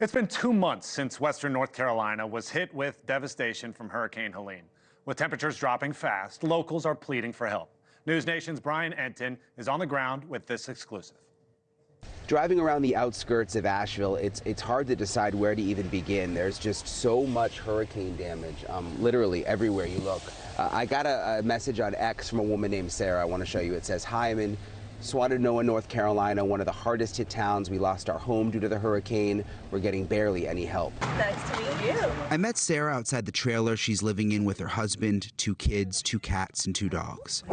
It's been 2 months since western North Carolina was hit with devastation from Hurricane Helene. With temperatures dropping fast, locals are pleading for help. NewsNation's Entin is on the ground with this exclusive. Driving around the outskirts of Asheville, it's hard to decide where to even begin. There's just so much hurricane damage, literally everywhere you look. I got a message on X from a woman named Sarah. I want to show you. It says, "Hi, I'm in Swananoa, North Carolina, one of the hardest hit towns. We lost our home due to the hurricane. We're getting barely any help." Nice to meet you. I met Sarah outside the trailer she's living in with her husband, 2 kids, 2 cats, and 2 dogs.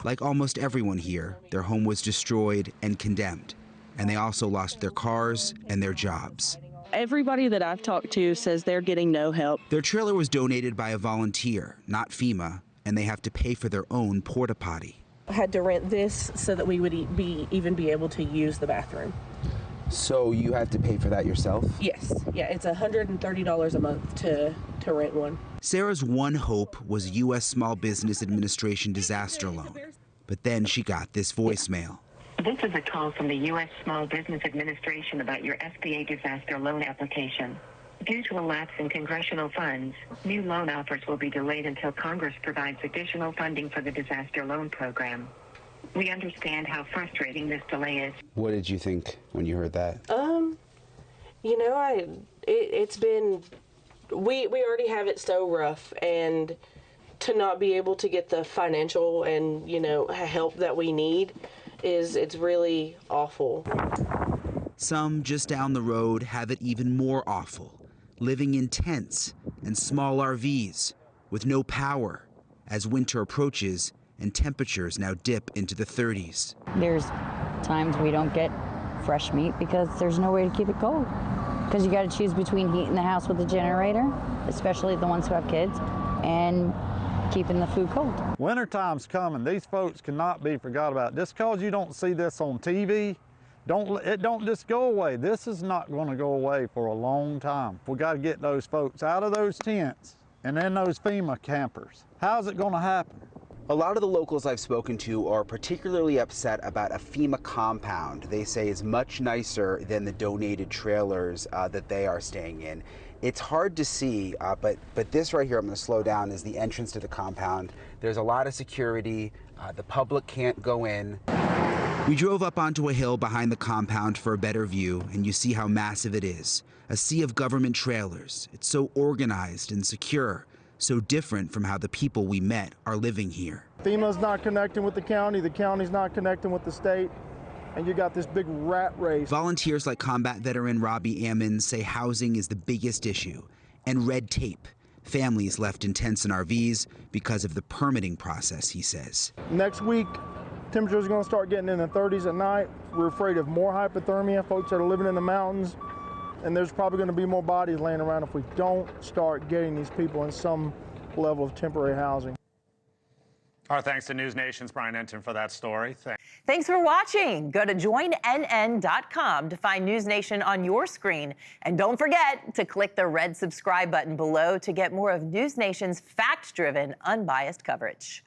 Like almost everyone here, their home was destroyed and condemned, and they also lost their cars and their jobs. Everybody that I've talked to says they're getting no help. Their trailer was donated by a volunteer, not FEMA, and they have to pay for their own porta potty. I had to rent this so that we would even be able to use the bathroom. So you have to pay for that yourself? Yes. Yeah, it's $130 a month to rent one. Sarah's one hope was U.S. Small Business Administration disaster loan, but then she got this voicemail. This is a call from the U.S. Small Business Administration about your SBA disaster loan application. Due to a lapse in congressional funds, new loan offers will be delayed until Congress provides additional funding for the disaster loan program. We understand how frustrating this delay is. What did you think when you heard that? You know, it's been, we already have it so rough, and to not be able to get the financial and, you know, help that we need it's really awful. Some just down the road have it even more awful, living in tents and small RVs with no power as winter approaches and temperatures now dip into the 30s. There's times we don't get fresh meat because there's no way to keep it cold. Because you got to choose between heating the house with a generator, especially the ones who have kids, and keeping the food cold. Wintertime's coming. These folks cannot be forgot about. Just because you don't see this on TV, it don't just go away. This is not going to go away for a long time. We got to get those folks out of those tents and in those FEMA campers. How's it going to happen? A lot of the locals I've spoken to are particularly upset about a FEMA compound they say is much nicer than the donated trailers that they are staying in. It's hard to see, but this right here, I'm going to slow down, is the entrance to the compound. There's a lot of security. The public can't go in. We drove up onto a hill behind the compound for a better view, and you see how massive it is. A sea of government trailers. It's so organized and secure, so different from how the people we met are living here. FEMA's not connecting with the county's not connecting with the state, and you got this big rat race. Volunteers like combat veteran Robbie Ammons say housing is the biggest issue, and red tape. Families left in tents and RVs because of the permitting process, he says. Next week, temperatures are going to start getting in the 30s at night. We're afraid of more hypothermia, folks that are living in the mountains, and there's probably going to be more bodies laying around if we don't start getting these people in some level of temporary housing. Our thanks to NewsNation's Entin for that story. Thanks for watching. Go to joinnn.com to find NewsNation on your screen. And don't forget to click the red subscribe button below to get more of NewsNation's fact-driven, unbiased coverage.